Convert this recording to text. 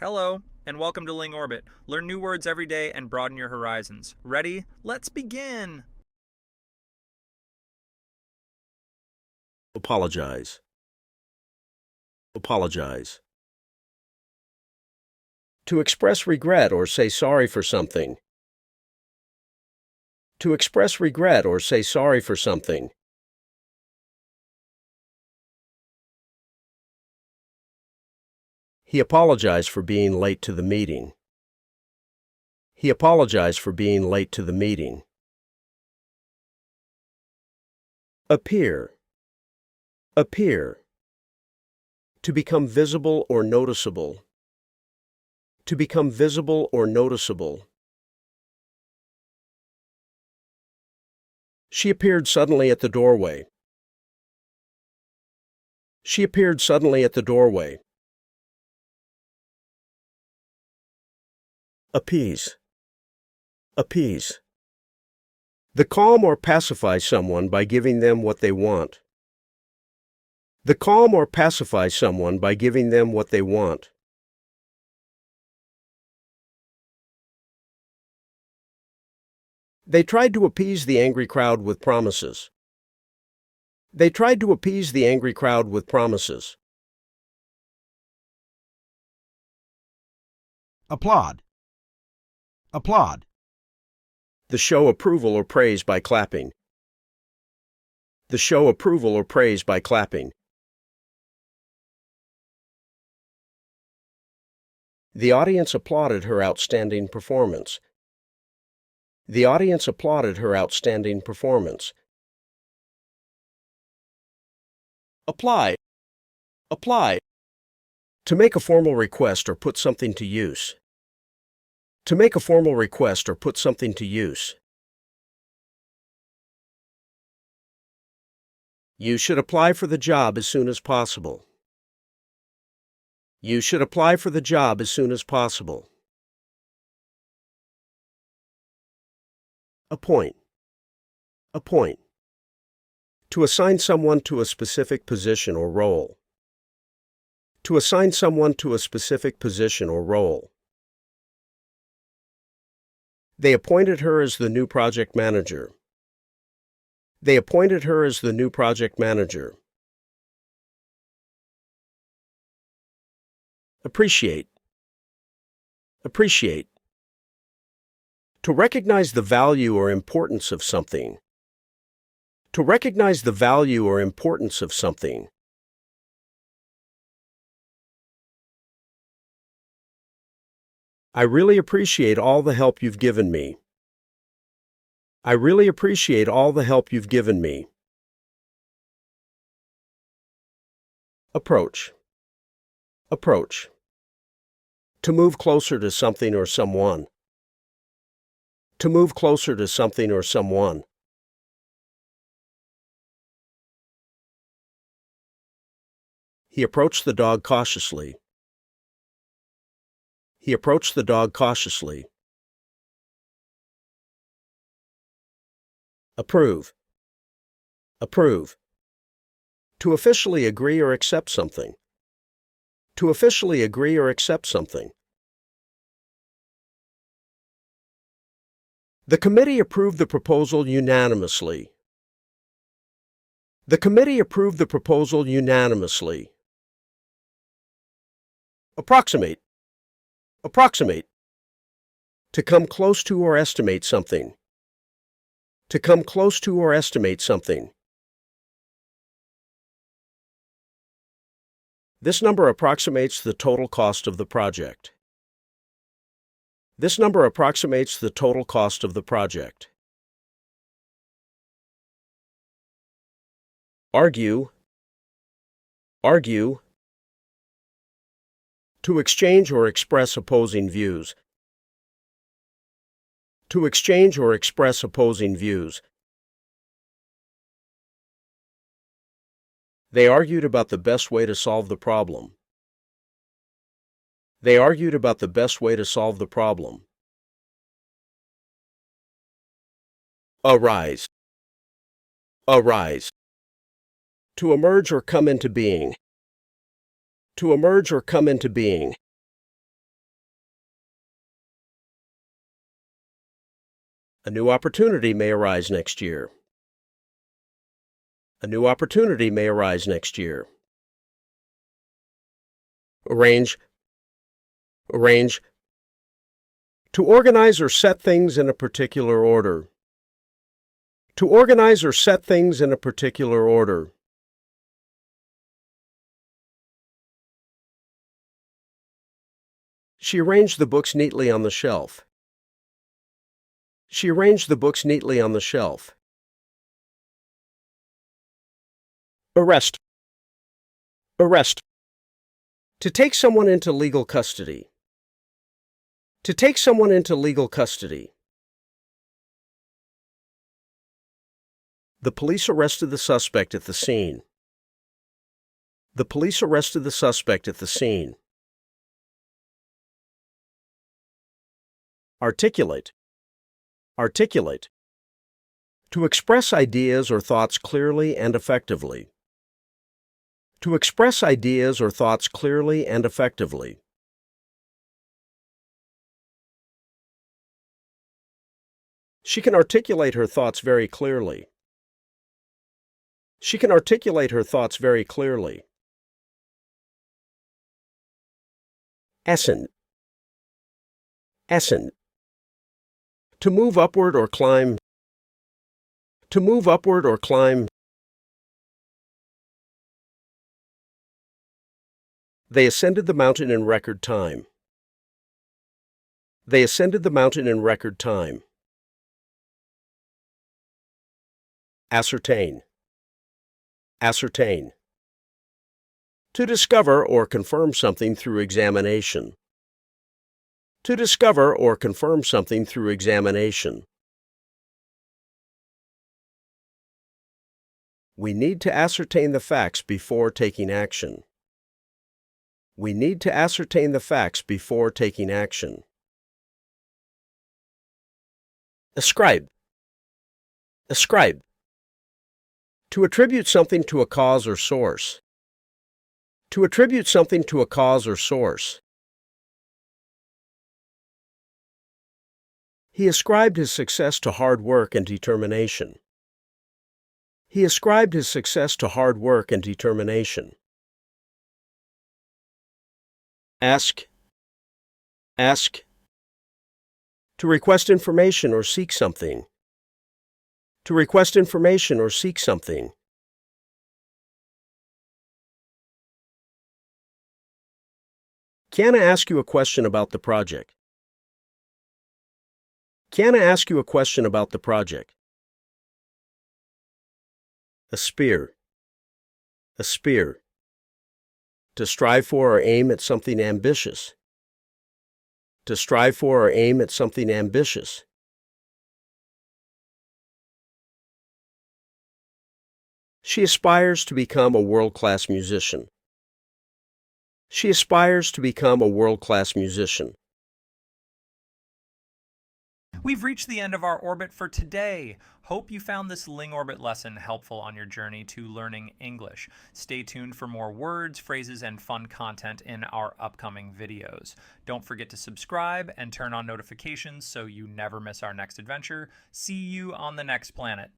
Hello, and welcome to LingOrbit. Learn new words every day and broaden your horizons. Ready? Let's begin! Apologize. Apologize. To express regret or say sorry for something. To express regret or say sorry for something. He apologized for being late to the meeting. He apologized for being late to the meeting. Appear. Appear. To become visible or noticeable. To become visible or noticeable. She appeared suddenly at the doorway. She appeared suddenly at the doorway. Appease. Appease. To calm or pacify someone by giving them what they want. To calm or pacify someone by giving them what they want. They tried to appease the angry crowd with promises. They tried to appease the angry crowd with promises. Applaud. Applaud. To show approval or praise by clapping. To show approval or praise by clapping. The audience applauded her outstanding performance. The audience applauded her outstanding performance. Apply. Apply. To make a formal request or put something to use. To make a formal request or put something to use. You should apply for the job as soon as possible. You should apply for the job as soon as possible. Appoint. Appoint. To assign someone to a specific position or role. To assign someone to a specific position or role. They appointed her as the new project manager. They appointed her as the new project manager. Appreciate. Appreciate. To recognize the value or importance of something. To recognize the value or importance of something. I really appreciate all the help you've given me. I really appreciate all the help you've given me. Approach. Approach. To move closer to something or someone. To move closer to something or someone. He approached the dog cautiously. He approached the dog cautiously. Approve. Approve. To officially agree or accept something. To officially agree or accept something. The committee approved the proposal unanimously. The committee approved the proposal unanimously. Approximate. Approximate. To come close to or estimate something. To come close to or estimate something. This number approximates the total cost of the project. This number approximates the total cost of the project. Argue. Argue. To exchange or express opposing views. To exchange or express opposing views. They argued about the best way to solve the problem. They argued about the best way to solve the problem. Arise. Arise. To emerge or come into being. To emerge or come into being. A new opportunity may arise next year. A new opportunity may arise next year. Arrange. Arrange. To organize or set things in a particular order. To organize or set things in a particular order. She arranged the books neatly on the shelf. She arranged the books neatly on the shelf. Arrest. Arrest. To take someone into legal custody. To take someone into legal custody. The police arrested the suspect at the scene. The police arrested the suspect at the scene. Articulate. Articulate. To express ideas or thoughts clearly and effectively. To express ideas or thoughts clearly and effectively. She can articulate her thoughts very clearly. She can articulate her thoughts very clearly. Ascend. Ascend. To move upward or climb. To move upward or climb. They ascended the mountain in record time. They ascended the mountain in record time. Ascertain. Ascertain. To discover or confirm something through examination. To discover or confirm something through examination. We need to ascertain the facts before taking action. We need to ascertain the facts before taking action. Ascribe. Ascribe. To attribute something to a cause or source. To attribute something to a cause or source. He ascribed his success to hard work and determination. He ascribed his success to hard work and determination. Ask. Ask. To request information or seek something. To request information or seek something. Can I ask you a question about the project? Can I ask you a question about the project? Aspire. Aspire. To strive for or aim at something ambitious. To strive for or aim at something ambitious. She aspires to become a world-class musician. She aspires to become a world-class musician. We've reached the end of our orbit for today. Hope you found this LingOrbit lesson helpful on your journey to learning English. Stay tuned for more words, phrases, and fun content in our upcoming videos. Don't forget to subscribe and turn on notifications so you never miss our next adventure. See you on the next planet.